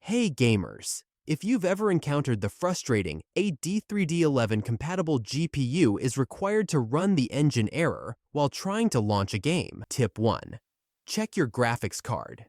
Hey gamers! If you've ever encountered the frustrating A D3D11 compatible GPU is required to run the engine error while trying to launch a game. Tip 1. Check your graphics card.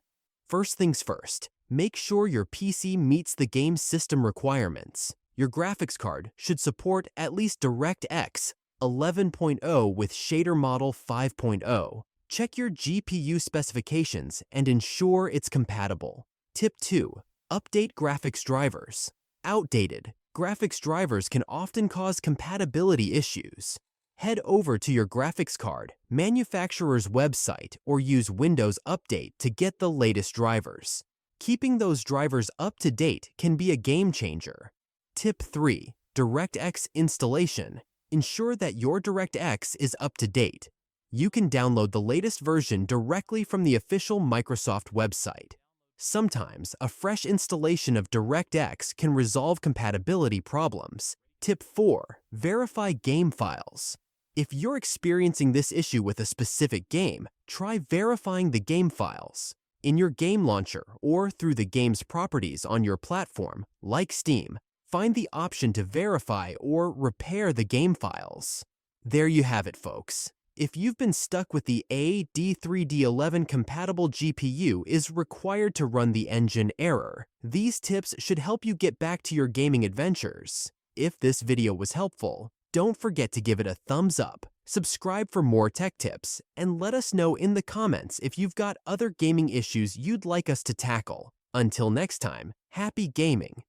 First things first, make sure your PC meets the game's system requirements. Your graphics card should support at least DirectX 11.0 with shader model 5.0. Check your GPU specifications and ensure it's compatible. Tip 2. Update graphics drivers. Outdated graphics drivers can often cause compatibility issues. Head over to your graphics card manufacturer's website or use Windows Update to get the latest drivers. Keeping those drivers up to date can be a game changer. Tip 3. DirectX Installation. Ensure that your DirectX is up to date. You can download the latest version directly from the official Microsoft website. Sometimes, a fresh installation of DirectX can resolve compatibility problems. Tip 4. Verify game files. If you're experiencing this issue with a specific game, try verifying the game files. In your game launcher or through the game's properties on your platform, like Steam, find the option to verify or repair the game files. There you have it, folks. If you've been stuck with the A-D3D11 compatible GPU is required to run the engine error, these tips should help you get back to your gaming adventures. If this video was helpful, don't forget to give it a thumbs up, subscribe for more tech tips, and let us know in the comments if you've got other gaming issues you'd like us to tackle. Until next time, happy gaming!